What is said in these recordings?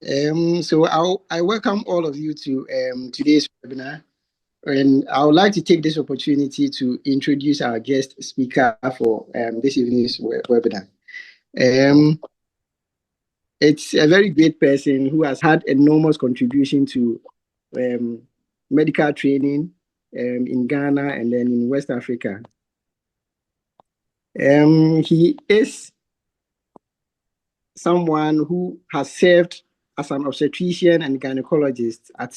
I welcome all of you to today's webinar, and I would like to take this opportunity to introduce our guest speaker for this evening's webinar. Um, it's a very great person who has had enormous contribution to um, medical training in Ghana and then in West Africa. He is someone who has served as an obstetrician and gynecologist at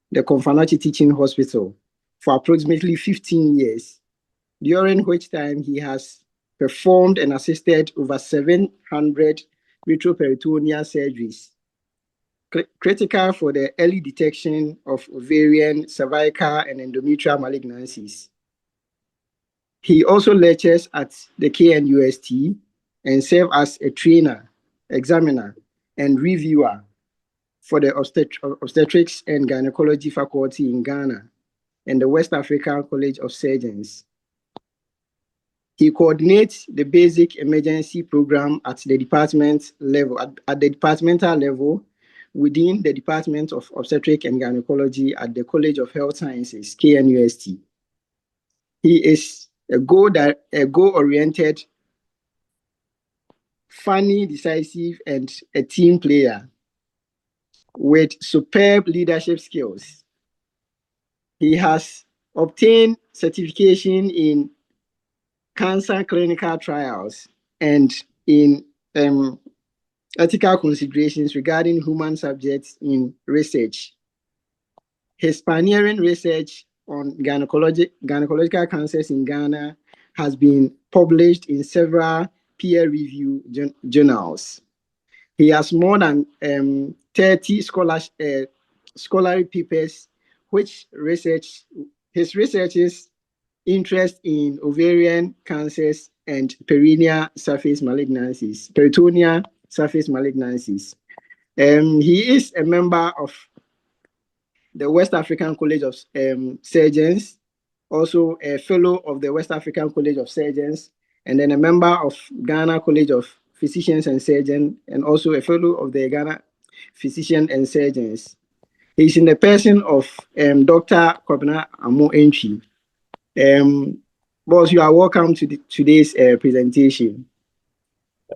the Kwabena Teaching Hospital for approximately 15 years, during which time he has performed and assisted over 700 retroperitoneal surgeries, critical for the early detection of ovarian, cervical, and endometrial malignancies. He also lectures at the KNUST and serves as a trainer, examiner, and reviewer for the obstetrics and gynecology faculty in Ghana and the West African College of Surgeons. He coordinates the basic emergency program at the department level, at the departmental level within the Department of Obstetric and Gynecology at the College of Health Sciences, KNUST. He is a goal-oriented, funny, decisive, and a team player with superb leadership skills. He has obtained certification in cancer clinical trials and in ethical considerations regarding human subjects in research. His pioneering research on gynecological cancers in Ghana has been published in several peer-reviewed journals. He has more than 30 scholarly papers, his researches interest in ovarian cancers and peritoneal surface malignancies. He is a member of the West African College of Surgeons, also a fellow of the West African College of Surgeons, and then a member of Ghana College of Physicians and Surgeons, and also a fellow of the Ghana Physicians and Surgeons. He's in the person of Dr. Kwabena Amo-Antwi. Boss, you are welcome to today's presentation.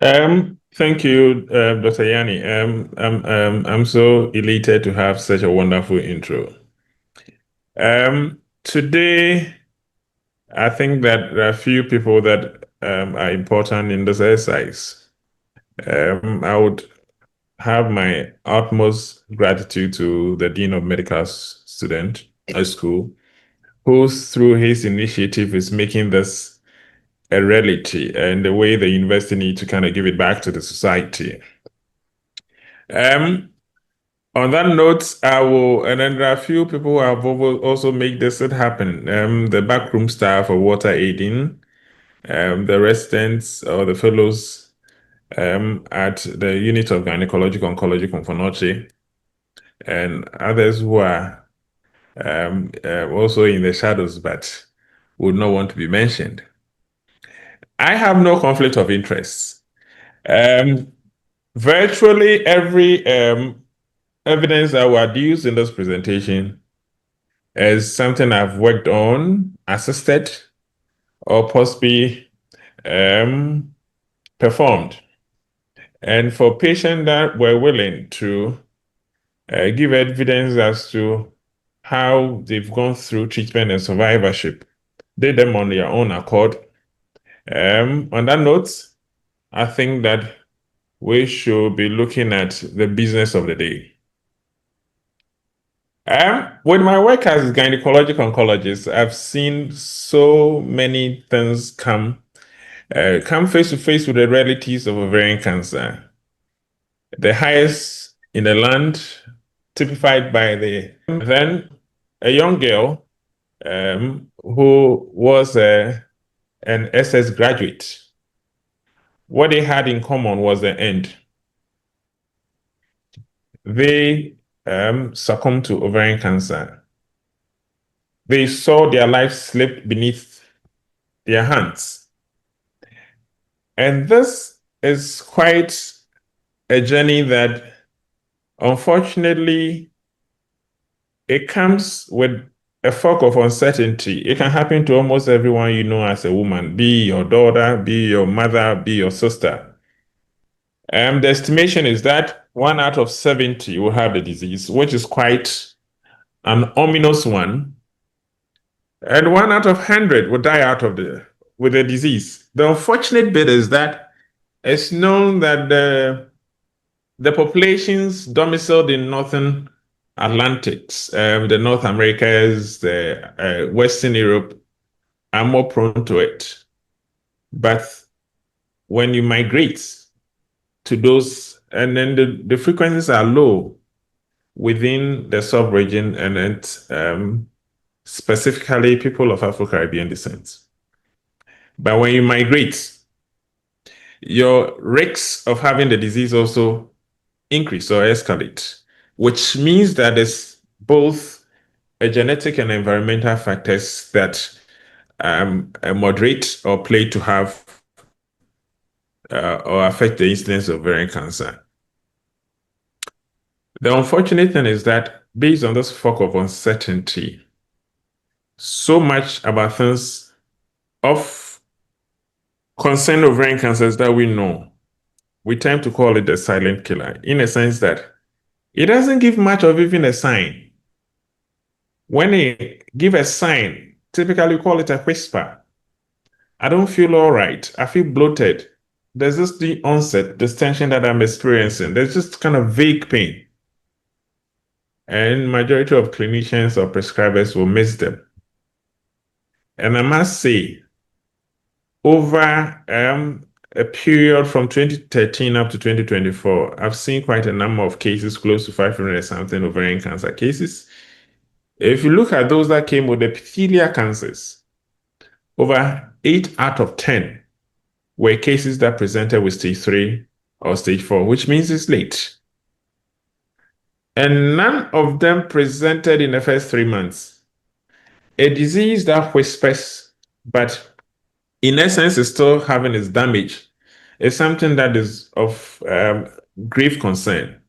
Thank you, Dr. Yanni. I'm so elated to have such a wonderful intro. Today, I think that there are a few people that are important in this exercise. I would have my utmost gratitude to the Dean of Medical Student School, who through his initiative is making this a reality and the way the university needs to kind of give it back to the society. On that note, and then there are a few people who have also made this happen. The backroom staff of Walter Aiden, the residents or the fellows at the unit of Gynecologic Oncology Kwabena, and others who are also in the shadows but would not want to be mentioned. I have no conflict of interest. Virtually every evidence that were used in this presentation is something I've worked on, assisted, or possibly performed. And for patients that were willing to give evidence as to how they've gone through treatment and survivorship, did them on their own accord. On that note, I think that we should be looking at the business of the day. With my work as a gynecologic oncologist, I've seen so many things come face to face with the realities of ovarian cancer. The highest in the land, typified by then a young girl who was an SS graduate. What they had in common was the end. They succumbed to ovarian cancer. They saw their life slip beneath their hands. And this is quite a journey that Unfortunately, it comes with a fog of uncertainty. It can happen to almost everyone you know as a woman, be your daughter, be your mother, be your sister. The estimation is that 1 out of 70 will have the disease, which is quite an ominous one. And 1 out of 100 will die with the disease. The unfortunate bit is that it's known that the populations domiciled in Northern Atlantics, the North Americas, the Western Europe, are more prone to it. But when you migrate to those, and then the frequencies are low within the sub-region, and specifically people of Afro-Caribbean descent. But when you migrate, your risks of having the disease also increase or escalate, which means that there's both a genetic and environmental factors that moderate or play to have or affect the incidence of ovarian cancer. The unfortunate thing is that based on this fog of uncertainty, so much about things of concern ovarian cancers that we know, we tend to call it the silent killer, in a sense that it doesn't give much of even a sign. When it give a sign, typically we call it a whisper. I don't feel all right. I feel bloated. There's just the onset, this tension that I'm experiencing. There's just kind of vague pain. And majority of clinicians or prescribers will miss them. And I must say, over a period from 2013 up to 2024, I've seen quite a number of cases, close to 500 and something ovarian cancer cases. If you look at those that came with epithelial cancers, over 8 out of 10 were cases that presented with stage 3 or stage 4, which means it's late. And none of them presented in the first 3 months. A disease that whispers, but in essence is still having its damage, is something that is of grave concern.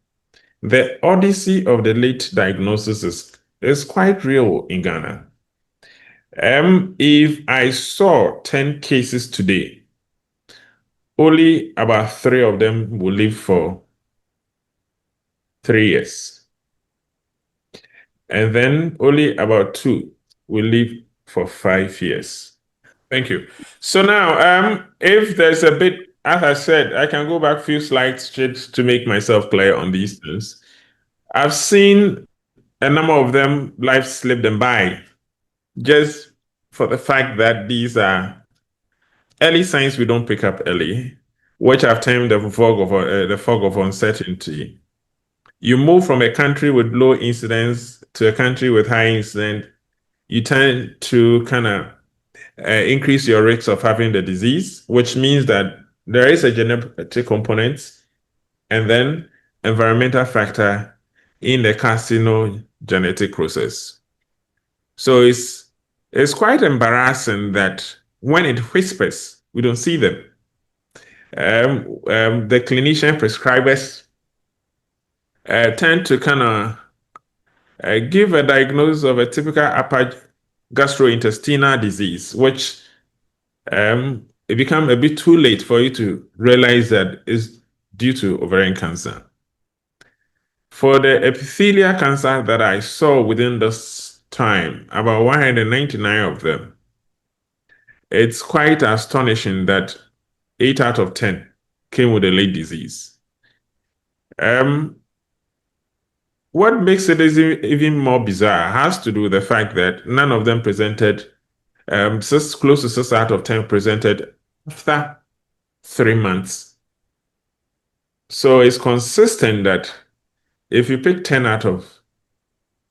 The odyssey of the late diagnosis is quite real in Ghana. If I saw 10 cases today, only about 3 of them will live for 3 years. And then only about 2 will live for 5 years. Thank you. So now, if there's a bit, as I said, I can go back a few slides to make myself clear on these things. I've seen a number of them, life slip them by, just for the fact that these are early signs we don't pick up early, which I've termed the fog of uncertainty. You move from a country with low incidence to a country with high incidence, you tend to kind of increase your risk of having the disease, which means that there is a genetic component and then environmental factor in the carcinogenetic process. So it's quite embarrassing that when it whispers, we don't see them. The clinician prescribers tend to kind of give a diagnosis of a typical upper gastrointestinal disease, which it becomes a bit too late for you to realize that it's due to ovarian cancer. For the epithelial cancer that I saw within this time, about 199 of them, it's quite astonishing that 8 out of 10 came with a late disease. What makes it even more bizarre has to do with the fact that none of them presented, close to 6 out of 10 presented after 3 months. So it's consistent that if you pick 10 out of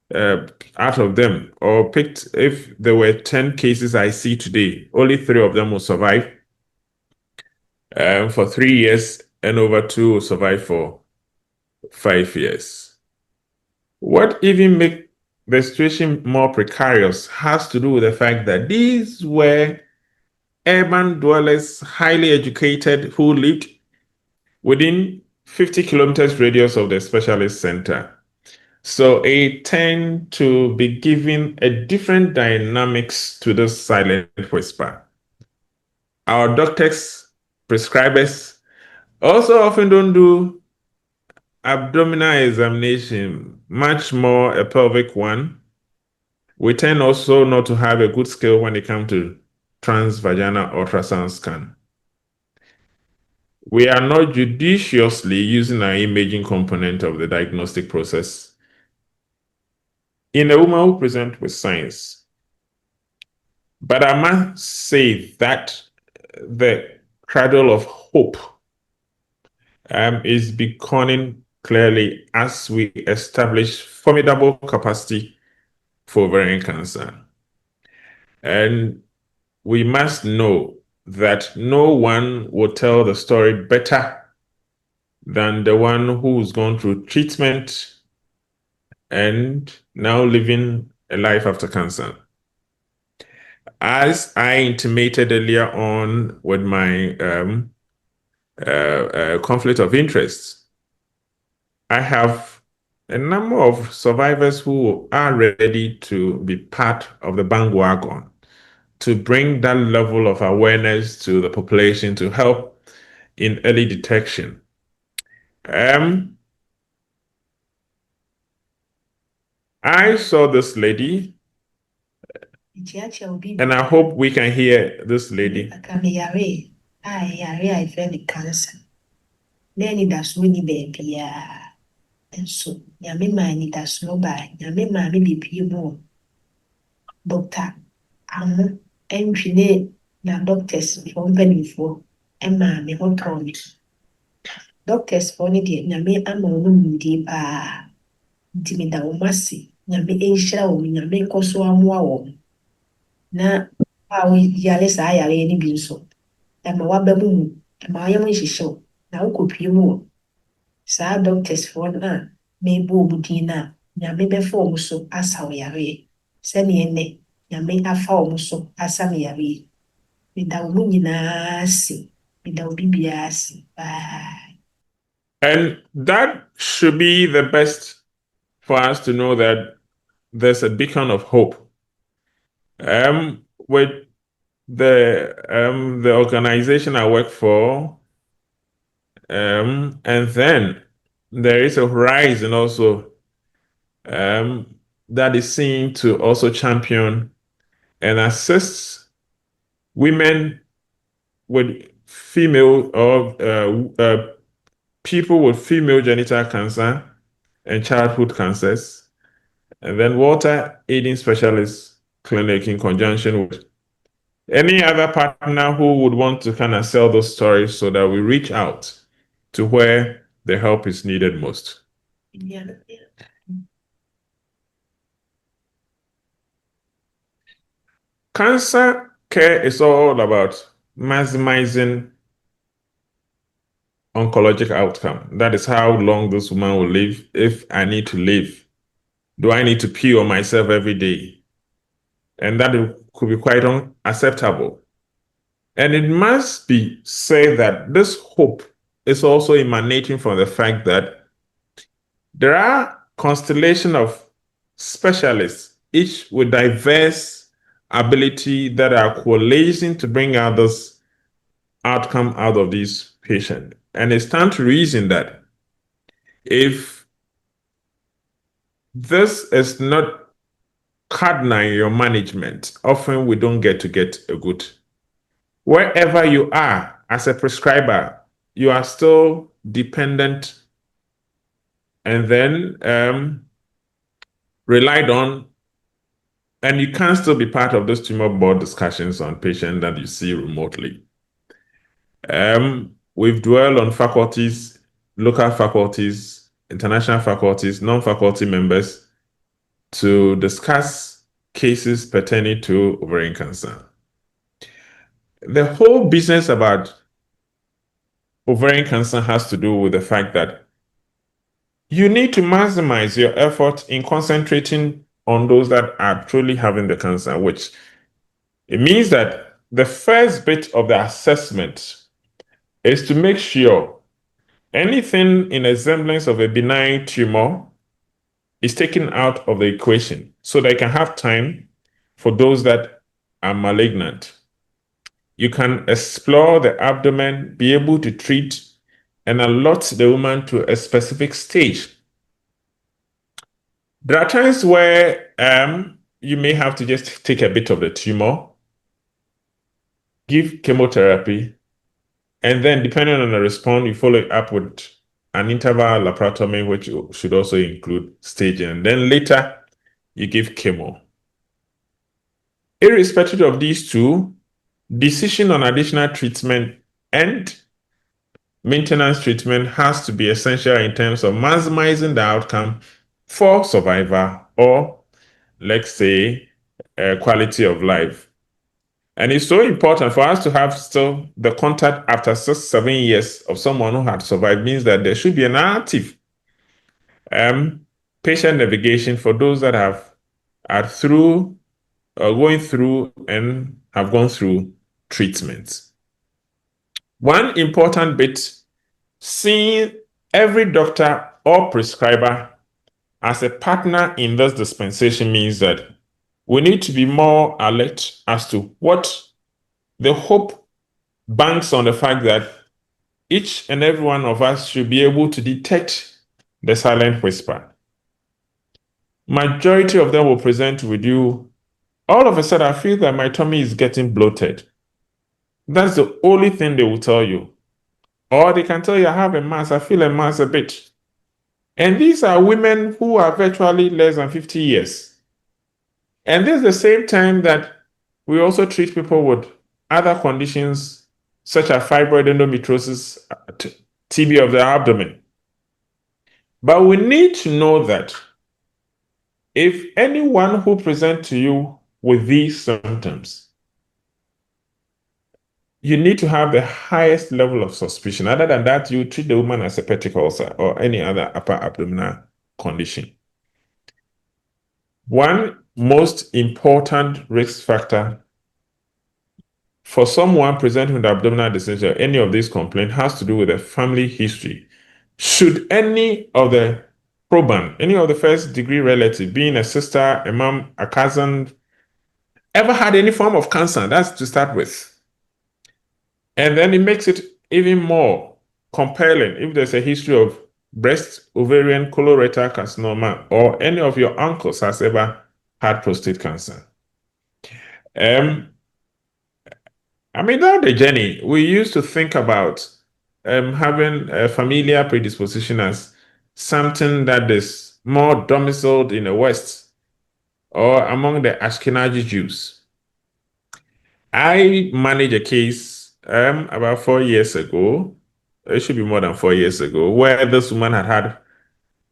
them, or picked, if there were 10 cases I see today, only 3 of them will survive for 3 years, and over 2 will survive for 5 years. What even makes the situation more precarious has to do with the fact that these were urban dwellers, highly educated, who lived within 50 kilometers radius of the specialist center. So it tend to be giving a different dynamics to the silent whisper. Our doctors, prescribers also often don't do abdominal examination, much more a pelvic one. We tend also not to have a good skill when it comes to transvaginal ultrasound scan. We are not judiciously using our imaging component of the diagnostic process in a woman who presents with signs. But I must say that the cradle of hope is becoming clearly as we establish formidable capacity for ovarian cancer. And we must know that no one will tell the story better than the one who's gone through treatment and now living a life after cancer. As I intimated earlier on with my conflict of interest, I have a number of survivors who are ready to be part of the bandwagon to bring that level of awareness to the population to help in early detection. I saw this lady, and I hope we can hear this lady. Cancer. Then that's really baby. And so, Yami mine that's no by Yami mammy be people. Doctor, Entry na doctors from Benifo, and mammy hot me. Doctors for the Yami Amo-Antwi deep Dimida Umasi, Yami Asia, Yami Koso Amwa. Na how Yalis I are any being so. And my wababoom, and my young show. Now could you more. Saa doctors for na maybe Budina, Yami before so as how we are. Send ye Yami afa so as a yari. Without Munina, without BBS. And that should be the best for us to know that there's a beacon of hope. With the organization I work for, and then there is a horizon also that is seen to also champion and assist women with female or people with female genital cancer and childhood cancers, and then Walter Aiden Specialist Clinic in conjunction with any other partner who would want to kind of sell those stories so that we reach out to where the help is needed most. Cancer care is all about maximizing oncologic outcome. That is how long this woman will live. If I need to live, do I need to pee on myself every day? And that could be quite unacceptable. And it must be said that this hope is also emanating from the fact that there are constellation of specialists, each with diverse ability, that are coalescing to bring out this outcome out of these patients. And it's time to reason that if this is not cardinal in your management, often we don't get a good. Wherever you are as a prescriber, you are still dependent and then relied on, and you can still be part of those tumor board discussions on patients that you see remotely. We've dwelled on faculties, local faculties, international faculties, non-faculty members to discuss cases pertaining to ovarian cancer. The whole business about ovarian cancer has to do with the fact that you need to maximize your effort in concentrating on those that are truly having the cancer, which it means that the first bit of the assessment is to make sure anything in a semblance of a benign tumor is taken out of the equation so they can have time for those that are malignant. You can explore the abdomen, be able to treat and allot the woman to a specific stage. There are times where you may have to just take a bit of the tumor, give chemotherapy, and then depending on the response, you follow it up with an interval laparotomy, which should also include staging. And then later, you give chemo. Irrespective of these two, decision on additional treatment and maintenance treatment has to be essential in terms of maximizing the outcome for survivor or, let's say, quality of life. And it's so important for us to have still the contact after 6-7 years of someone who had survived. Means that there should be an active patient navigation for those that are through going through and have gone through treatments. One important bit, seeing every doctor or prescriber as a partner in this dispensation means that we need to be more alert as to what the hope banks on the fact that each and every one of us should be able to detect the silent whisper. Majority of them will present with you, all of a sudden, I feel that my tummy is getting bloated. That's the only thing they will tell you. Or they can tell you, I have a mass, I feel a mass a bit. And these are women who are virtually less than 50 years. And this is the same time that we also treat people with other conditions such as fibroid endometriosis, TB of the abdomen. But we need to know that if anyone who presents to you with these symptoms, you need to have the highest level of suspicion. Other than that, you treat the woman as a peptic ulcer or any other upper abdominal condition. One most important risk factor for someone presenting with abdominal dystocia, any of these complaints, has to do with a family history. Should any of the proband, any of the first degree relative, being a sister, a mom, a cousin, ever had any form of cancer, that's to start with. And then it makes it even more compelling if there's a history of breast, ovarian, colorectal carcinoma, or any of your uncles has ever had prostate cancer. Down the journey, we used to think about having a familial predisposition as something that is more domiciled in the West or among the Ashkenazi Jews. I managed a case about 4 years ago, it should be more than 4 years ago, where this woman had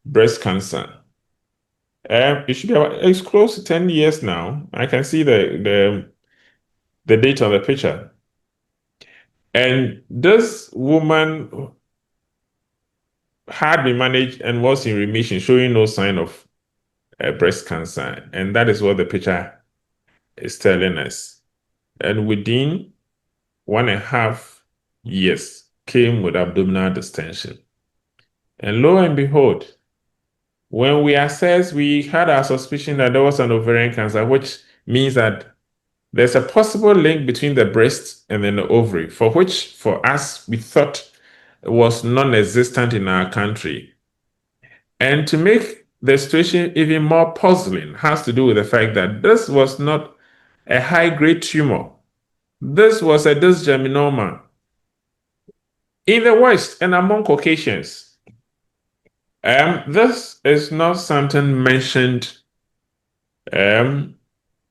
breast cancer. It should be it's close to 10 years now. I can see the date on the picture. And this woman had been managed and was in remission, showing no sign of breast cancer. And that is what the picture is telling us. And within 1.5 years, came with abdominal distension. And lo and behold, when we assessed, we had our suspicion that there was an ovarian cancer, which means that there's a possible link between the breast and then the ovary, for which, for us, we thought was non-existent in our country. And to make the situation even more puzzling has to do with the fact that this was not a high-grade tumor. This was a dysgerminoma. In the West and among Caucasians, this is not something mentioned in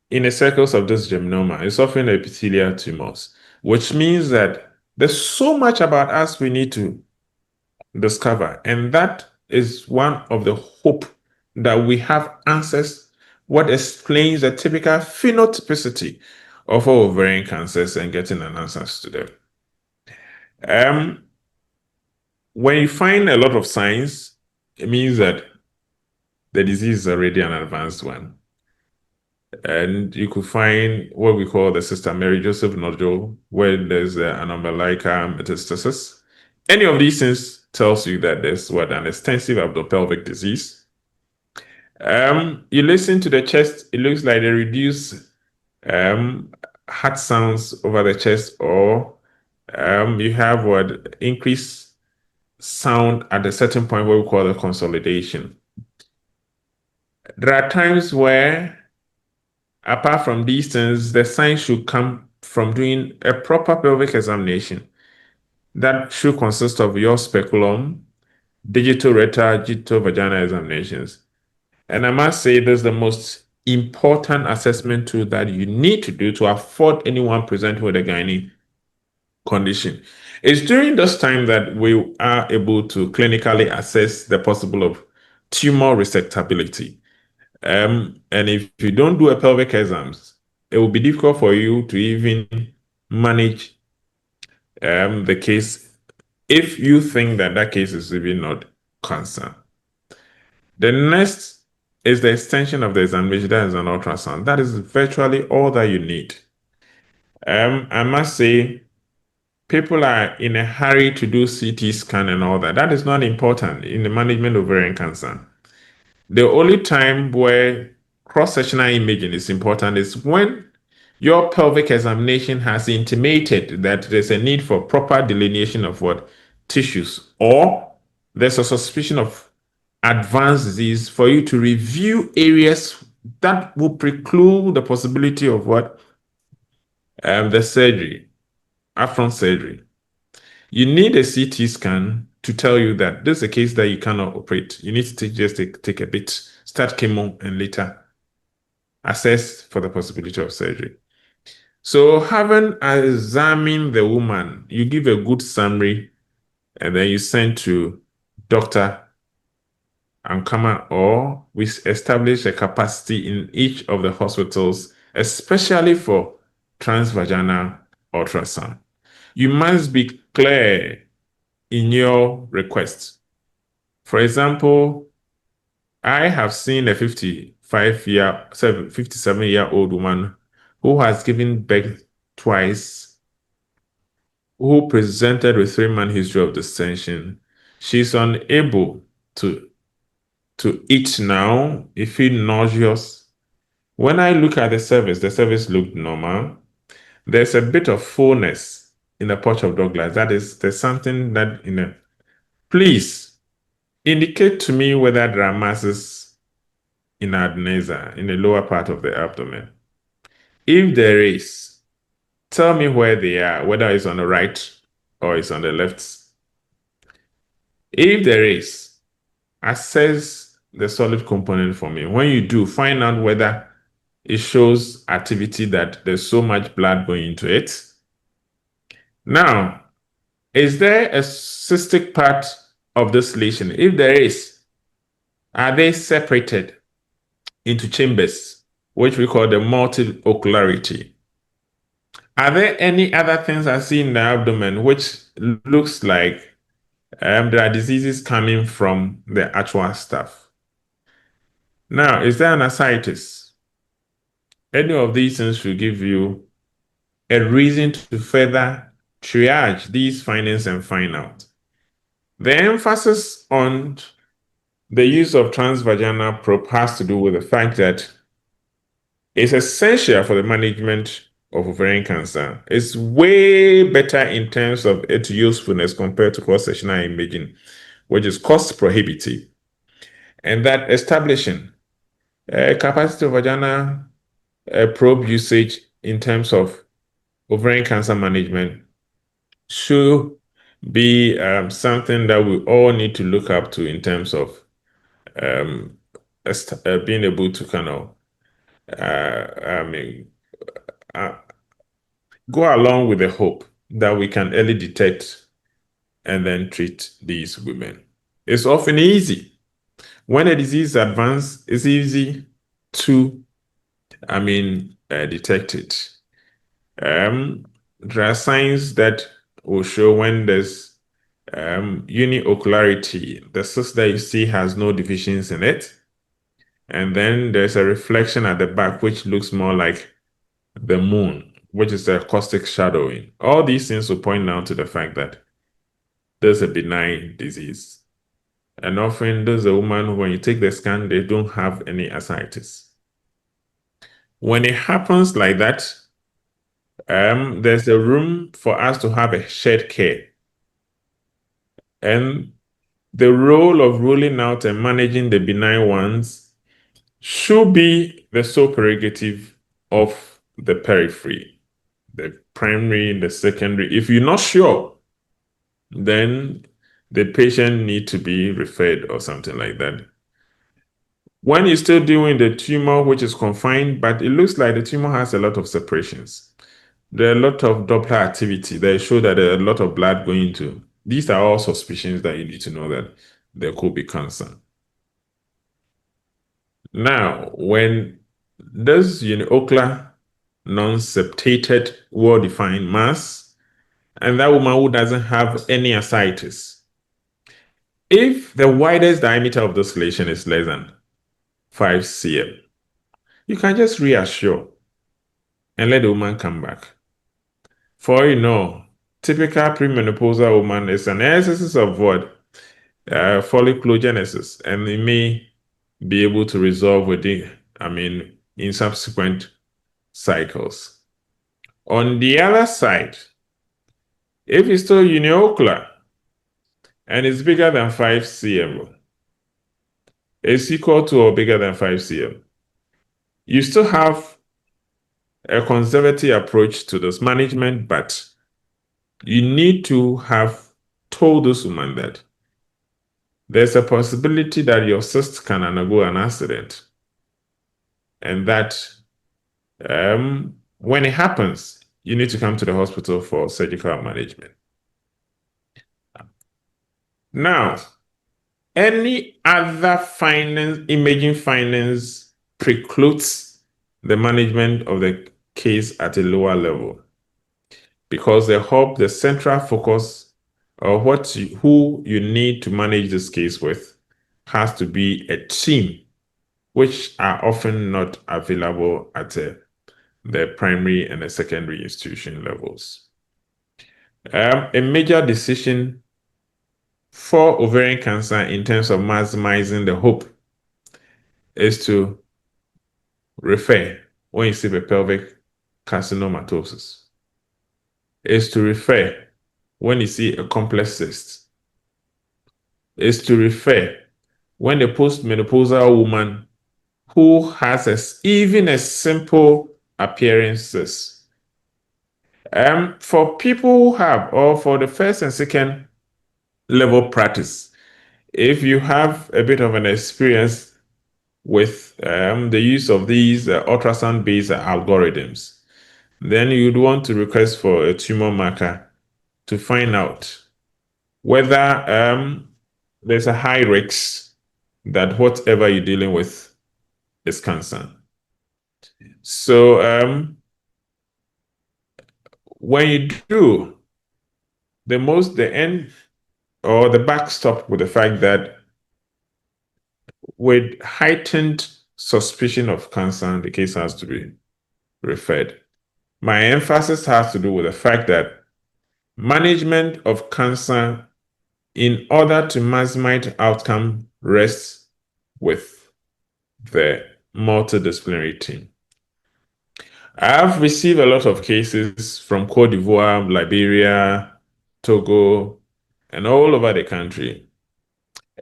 the circles of dysgerminoma. It's often epithelial tumors, which means that there's so much about us we need to discover. And that is one of the hope that we have answers, what explains the typical phenotypicity of ovarian cancers and getting an answers to them. When you find a lot of signs, it means that the disease is already an advanced one. And you could find what we call the Sister Mary Joseph nodule, where there's an umbilical metastasis. Any of these things tells you that there's an extensive abdominopelvic disease. You listen to the chest, it looks like they reduce heart sounds over the chest, or you have increased sound at a certain point where we call the consolidation. There are times where, apart from these things, the signs should come from doing a proper pelvic examination. That should consist of your speculum, digital rectal, digital vaginal examinations. And I must say, this is the most important assessment tool that you need to do to afford anyone presenting with a gynae condition. It's during this time that we are able to clinically assess the possible of tumor resectability. And if you don't do a pelvic exams, it will be difficult for you to even manage the case if you think that case is even not cancer. The next is the extension of the examination. That is an ultrasound. That is virtually all that you need. I must say, people are in a hurry to do CT scan and all that. That is not important in the management of ovarian cancer. The only time where cross-sectional imaging is important is when your pelvic examination has intimated that there's a need for proper delineation of tissues, or there's a suspicion of advanced disease for you to review areas that will preclude the possibility of the surgery, upfront surgery. You need a CT scan to tell you that this is a case that you cannot operate. You need to just take a bit, start chemo, and later assess for the possibility of surgery. So having examined the woman, you give a good summary, and then you send to Dr. Ankama, or we establish a capacity in each of the hospitals, especially for transvaginal ultrasound. You must be clear in your request. For example, I have seen a 57-year-old woman who has given birth twice, who presented with 3-month history of distension. She's unable to eat now. It feels nauseous. When I look at the service looked normal. There's a bit of fullness in the pouch of Douglas. There's something that, please indicate to me whether there are masses in adnesa, in the lower part of the abdomen. If there is, tell me where they are, whether it's on the right or it's on the left. If there is, assess the solid component for me. When you do, find out whether it shows activity, that there's so much blood going into it. Now, is there a cystic part of this lesion? If there is, are they separated into chambers, which we call the multi-ocularity? Are there any other things I see in the abdomen which looks like there are diseases coming from the actual stuff? Now, is there an ascites? Any of these things should give you a reason to further triage these findings and find out. The emphasis on the use of transvaginal probe has to do with the fact that it's essential for the management of ovarian cancer. It's way better in terms of its usefulness compared to cross-sectional imaging, which is cost prohibitive. And that establishing a capacity of vaginal probe usage in terms of ovarian cancer management should be something that we all need to look up to in terms of being able to kind of go along with the hope that we can early detect and then treat these women. It's often easy. When a disease advances, it's easy to, detect it. There are signs that will show when there's uniocularity. The cyst that you see has no divisions in it. And then there's a reflection at the back, which looks more like the moon, which is the acoustic shadowing. All these things will point down to the fact that there's a benign disease. And often there's a woman who, when you take the scan, they don't have any ascites. When it happens like that, there's a room for us to have a shared care. And the role of ruling out and managing the benign ones should be the sole prerogative of the periphery, the primary, the secondary. If you're not sure, then the patient need to be referred or something like that. When you're still doing the tumor, which is confined, but it looks like the tumor has a lot of separations. There are a lot of Doppler activity that show that there are a lot of blood going to. These are all suspicions that you need to know that there could be cancer. Now, when there's unilocular, non-septated, well-defined mass, and that woman who doesn't have any ascites, if the widest diameter of this lesion is less than 5 cm, you can just reassure and let the woman come back. For you know, typical premenopausal woman is an excess of what? Folliculogenesis, and it may be able to resolve in subsequent cycles. On the other side, if it's still unilocular and it's bigger than 5 cm, it's equal to or bigger than 5 cm, you still have a conservative approach to this management, but you need to have told this woman that there's a possibility that your cyst can undergo an accident, and that when it happens, you need to come to the hospital for surgical management. Now, any other imaging findings precludes the management of the case at a lower level, because the central focus of who you need to manage this case with has to be a team, which are often not available at the primary and the secondary institution levels. A major decision for ovarian cancer in terms of maximizing the hope is to refer when you see the pelvic carcinomatosis, is to refer when you see a complex cyst, is to refer when the postmenopausal woman who has even a simple appearances. For people who have, or for the first and second level practice, if you have a bit of an experience with the use of these ultrasound-based algorithms, then you'd want to request for a tumor marker to find out whether there's a high risk that whatever you're dealing with is cancer. So when you do, the end or the backstop with the fact that with heightened suspicion of cancer, the case has to be referred. My emphasis has to do with the fact that management of cancer, in order to maximize outcome, rests with the multidisciplinary team. I've received a lot of cases from Cote d'Ivoire, Liberia, Togo, and all over the country.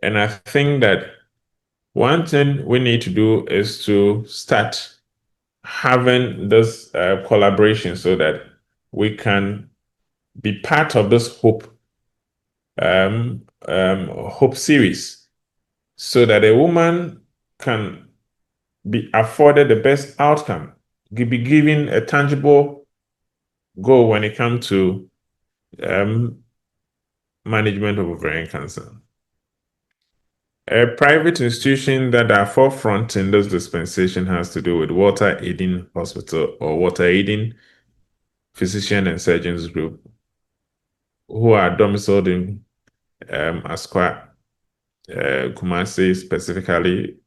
And I think that one thing we need to do is to start having this collaboration so that we can be part of this hope series, so that a woman can be afforded the best outcome, be given a tangible goal when it comes to management of ovarian cancer. A private institution that are forefront in this dispensation has to do with Walter Aiden Hospital, or Walter Aiden Physician and Surgeons Group, who are domiciled in Asqua, Kumasi specifically.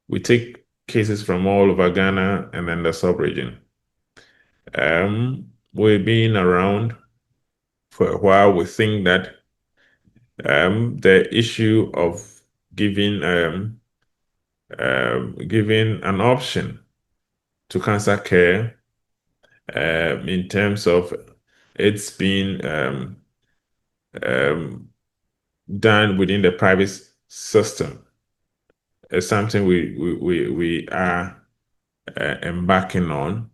We take cases from all over Ghana and then the sub-region. We've been around for a while. We think that the issue of giving an option to cancer care in terms of it's being done within the private system is something we are embarking on.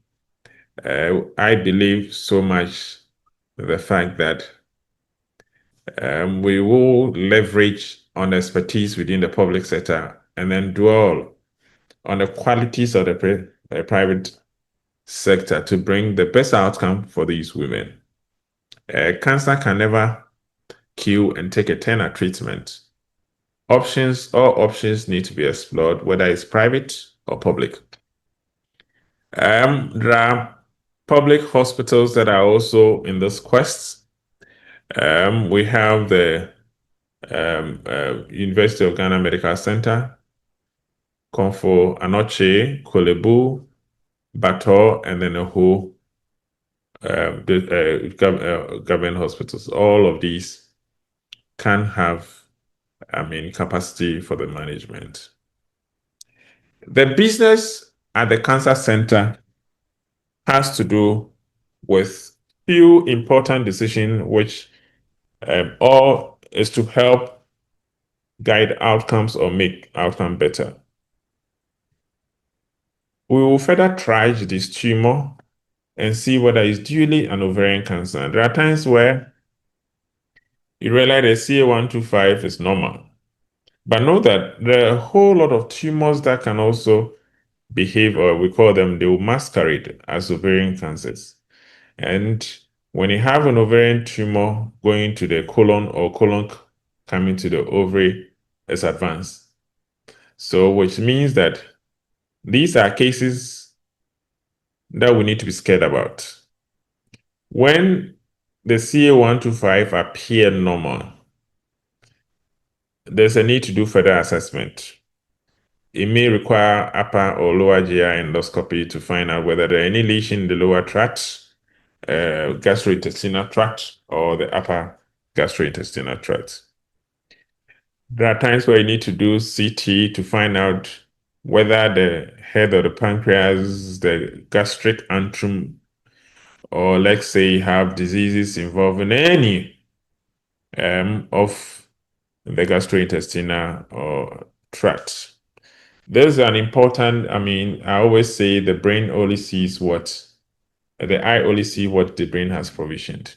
I believe so much the fact that we will leverage on expertise within the public sector and then dwell on the qualities of the private sector to bring the best outcome for these women. Cancer can never kill and take a turn at treatment. All options need to be explored, whether it's private or public. There are public hospitals that are also in this quest. We have the University of Ghana Medical Center, Kwabena Amo-Antwi, Kolebu, Bator, and then a whole government hospitals. All of these can have, capacity for the management. The business at the cancer center has to do with few important decisions, which all is to help guide outcomes or make outcome better. We will further triage this tumor and see whether it's duly an ovarian cancer. There are times where you realize that CA125 is normal, but know that there are a whole lot of tumors that can also behave, or we call them, they will masquerade as ovarian cancers. And when you have an ovarian tumor going to the colon or colon coming to the ovary, it's advanced. So, which means that these are cases that we need to be scared about. When the CA125 appear normal, there's a need to do further assessment. It may require upper or lower GI endoscopy to find out whether there are any lesion in the lower tract, gastrointestinal tract, or the upper gastrointestinal tract. There are times where you need to do CT to find out whether the head of the pancreas, the gastric antrum, or let's say you have diseases involving any of the gastrointestinal or tract. There's an important, I always say the brain only sees what, the eye only sees what the brain has provisioned.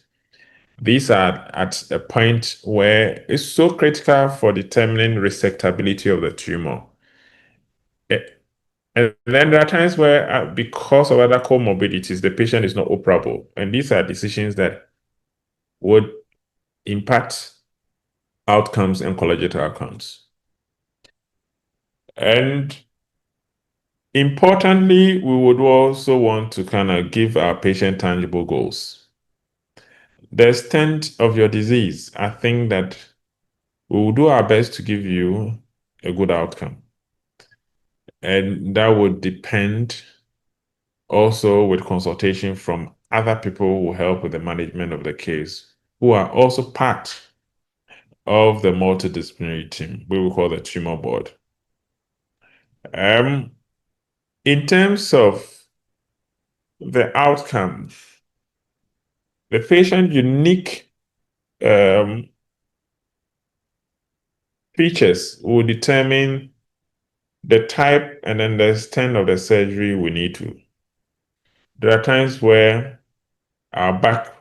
These are at a point where it's so critical for determining resectability of the tumor. And then there are times where, because of other comorbidities, the patient is not operable. And these are decisions that would impact outcomes and oncologic outcomes. And importantly, we would also want to kind of give our patient tangible goals. The extent of your disease, I think that we will do our best to give you a good outcome. And that would depend also with consultation from other people who help with the management of the case, who are also part of the multidisciplinary team, we will call the tumor board. In terms of the outcome, the patient unique features will determine the type and then the extent of the surgery we need to. There are times where our back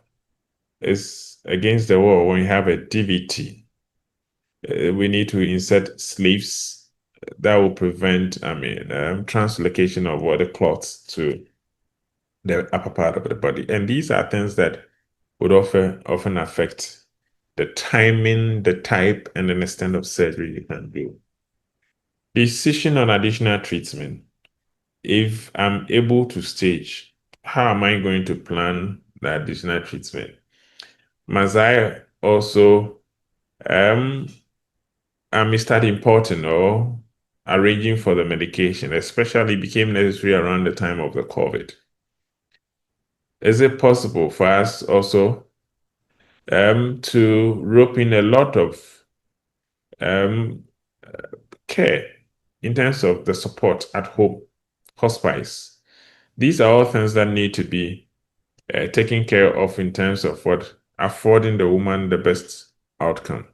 is against the wall when you have a DVT. We need to insert sleeves that will prevent, translocation of water clots to the upper part of the body. And these are things that would often affect the timing, the type, and the extent of surgery you can do. Decision on additional treatment. If I'm able to stage, how am I going to plan the additional treatment? Must I also start importing or arranging for the medication, especially became necessary around the time of the COVID? Is it possible for us also to rope in a lot of care in terms of the support at home, hospice. These are all things that need to be taken care of in terms of what affording the woman the best outcome.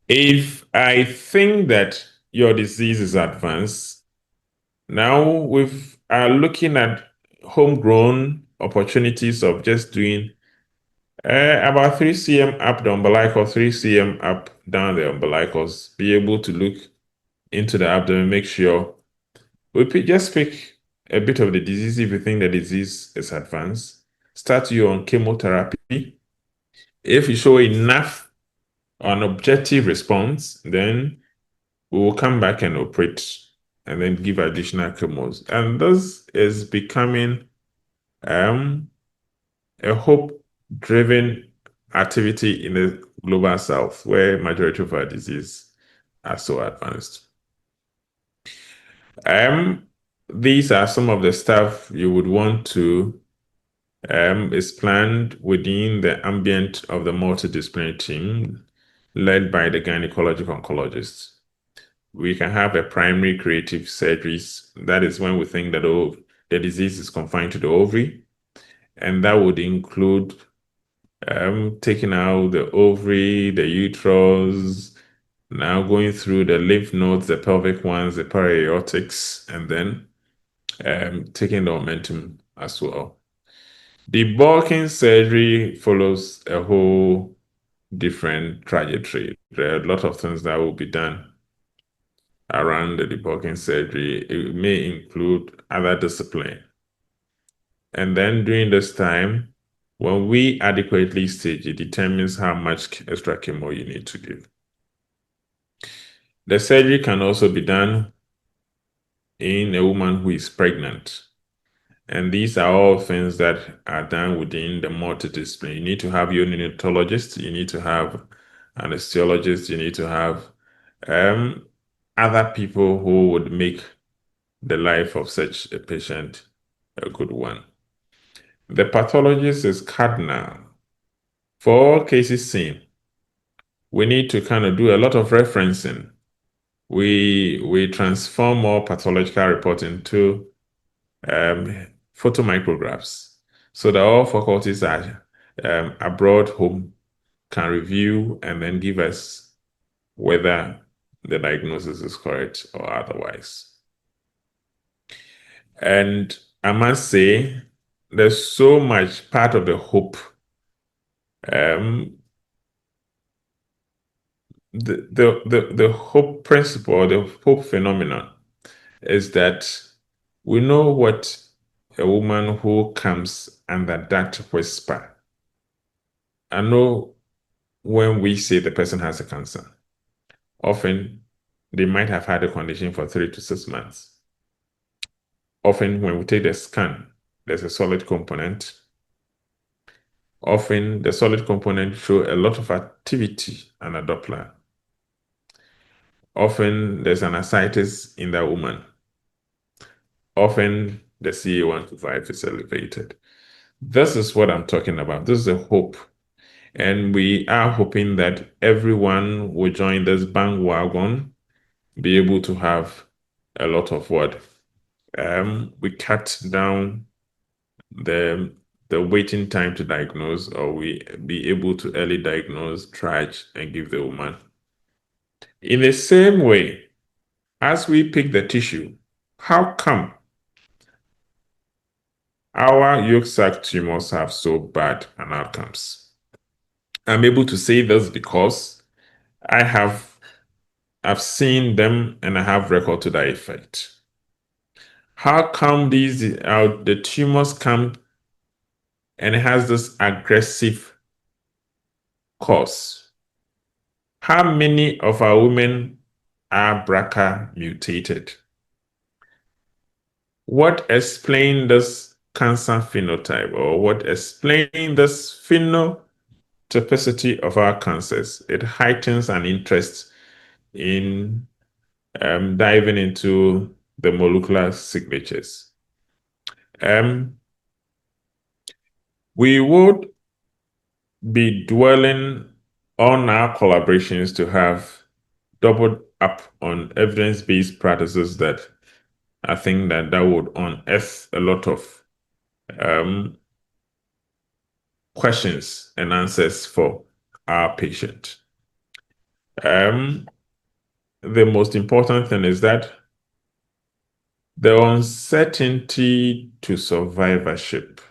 If I think that your disease is advanced, now we are looking at homegrown opportunities of just doing about 3 cm up the umbilical, 3 cm up down the umbilicals, be able to look into the abdomen, make sure we just pick a bit of the disease if you think the disease is advanced. Start you on chemotherapy. If you show enough an objective response, then we will come back and operate and then give additional chemos. And this is becoming a hope-driven activity in the global south, where majority of our disease are so advanced. These are some of the stuff you would want to is planned within the ambient of the multidisciplinary team led by the gynecologic oncologist. We can have a primary creative surgeries. That is when we think that the disease is confined to the ovary, and that would include taking out the ovary, the uterus, now going through the lymph nodes, the pelvic ones, the para-aortics, and then taking the omentum as well. Debulking surgery follows a whole different trajectory. There are a lot of things that will be done around the debulking surgery. It may include other discipline. And then during this time, when we adequately stage, it determines how much extra chemo you need to give. The surgery can also be done in a woman who is pregnant. And these are all things that are done within the multidiscipline. You need to have your neonatologist, you need to have anesthesiologist, you need to have other people who would make the life of such a patient a good one. The pathologist is cardinal. For all cases seen, we need to kind of do a lot of referencing. We transform all pathological reporting to photomicrographs so that all faculties are abroad home can review and then give us whether the diagnosis is correct or otherwise. And I must say, there's so much part of the hope. The hope principle, the hope phenomenon is that we know what a woman who comes under that whisper. I know when we say the person has a cancer, often they might have had a condition for 3 to 6 months. Often when we take the scan, there's a solid component. Often the solid component show a lot of activity on a Doppler. Often there's an ascites in that woman. Often the CA125 is elevated. This is what I'm talking about. This is a hope. And we are hoping that everyone will join this bandwagon, be able to have a lot of what? We cut down the waiting time to diagnose, or we be able to early diagnose, triage, and give the woman. In the same way, as we pick the tissue, how come our yolk sac tumors have so bad an outcomes? I'm able to say this because I've seen them and I have record to that effect. How come the tumors come and it has this aggressive course? How many of our women are BRCA mutated? What explains this cancer phenotype, or what explains this phenotypicity of our cancers? It heightens an interest in diving into the molecular signatures. We would be dwelling on our collaborations to have doubled up on evidence-based practices that I think that would unearth a lot of questions and answers for our patient. The most important thing is that the uncertainty to survivorship.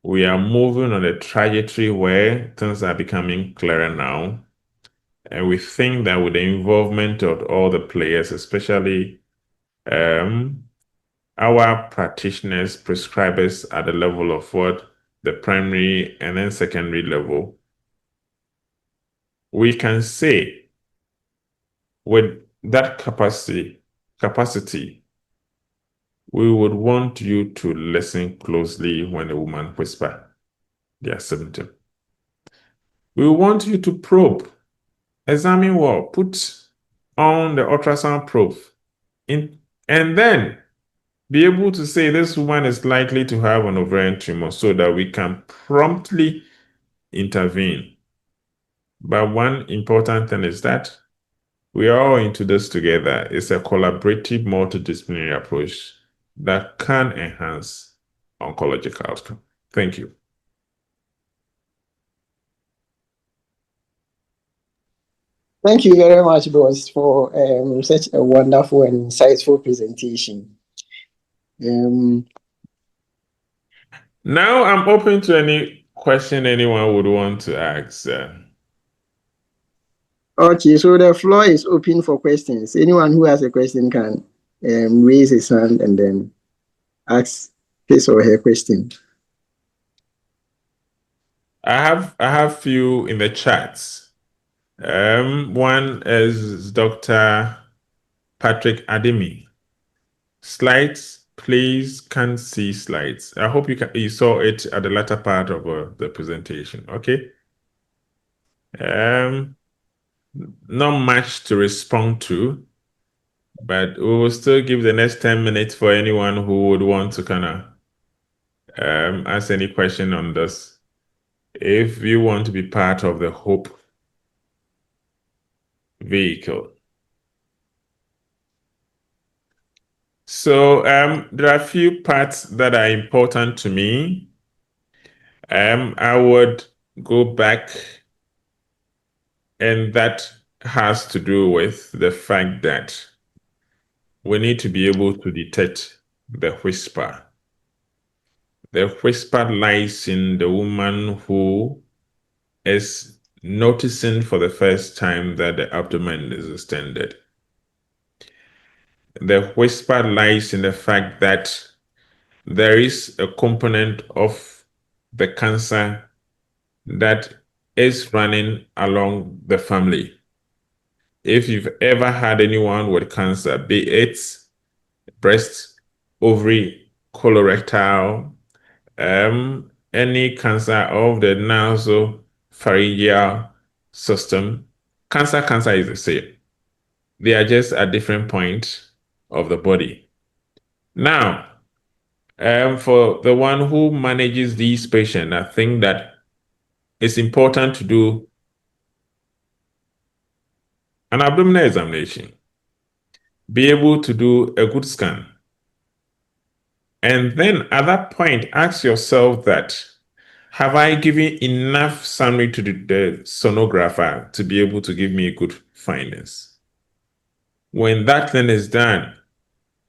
We are moving on a trajectory where things are becoming clearer now. And we think that with the involvement of all the players, especially our practitioners, prescribers at the level of what the primary and then secondary level, we can say with that capacity, we would want you to listen closely when a woman whispers their symptom. We want you to probe, examine well, put on the ultrasound probe, and then be able to say this woman is likely to have an ovarian tumor so that we can promptly intervene. But one important thing is that we are all into this together. It's a collaborative, multidisciplinary approach that can enhance oncological outcome. Thank you. Thank you very much, boss, for such a wonderful and insightful presentation. Now I'm open to any question anyone would want to ask. Okay, so the floor is open for questions. Anyone who has a question can raise his hand and then ask his or her question. I have few in the chats. One is Dr. Patrick Ademi. Slides, please. Can't see slides. I hope you saw it at the latter part of the presentation. Okay. Not much to respond to, but we will still give the next 10 minutes for anyone who would want to kind of ask any question on this. If you want to be part of the HOPE vehicle. So there are a few parts that are important to me. I would go back, and that has to do with the fact that we need to be able to detect the whisper. The whisper lies in the woman who is noticing for the first time that the abdomen is extended. The whisper lies in the fact that there is a component of the cancer that is running along the family. If you've ever had anyone with cancer, be it breast, ovary, colorectal, any cancer of the nasopharyngeal system, cancer is the same. They are just at different points of the body. Now, for the one who manages these patients, I think that it's important to do an abdominal examination, be able to do a good scan. And then at that point, ask yourself that, have I given enough summary to the sonographer to be able to give me good findings? When that thing is done,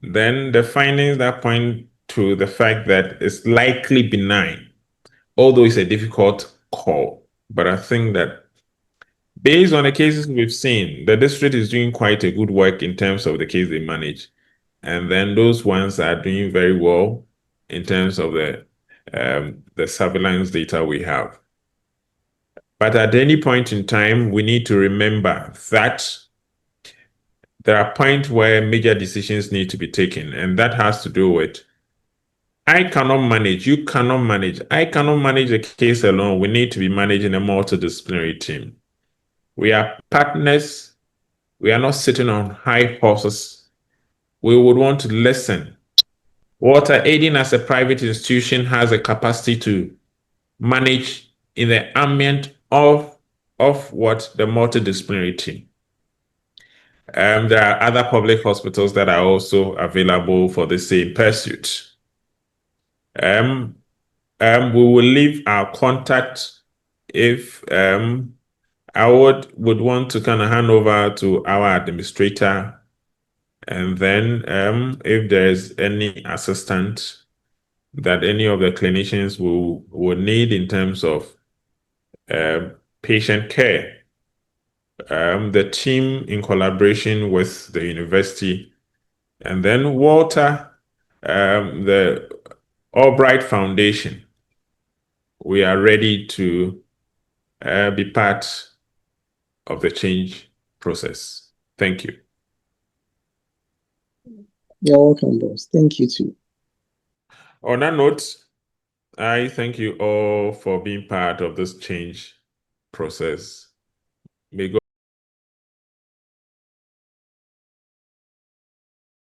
then the findings that point to the fact that it's likely benign, although it's a difficult call. But I think that based on the cases we've seen, the district is doing quite a good work in terms of the case they manage. And then those ones are doing very well in terms of the surveillance data we have. But at any point in time, we need to remember that there are points where major decisions need to be taken, and that has to do with I cannot manage, you cannot manage, I cannot manage a case alone. We need to be managing a multidisciplinary team. We are partners. We are not sitting on high horses. We would want to listen. Walter Aiden, as a private institution, has a capacity to manage in the ambient of what the multidisciplinary team. There are other public hospitals that are also available for the same pursuit. We will leave our contact if I would want to kind of hand over to our administrator, and then if there's any assistant that any of the clinicians will need in terms of patient care, the team in collaboration with the university, and then Walter, the Albright Foundation, we are ready to be part of the change process. Thank you. You're welcome, boss. Thank you too. On that note, I thank you all for being part of this change process. May God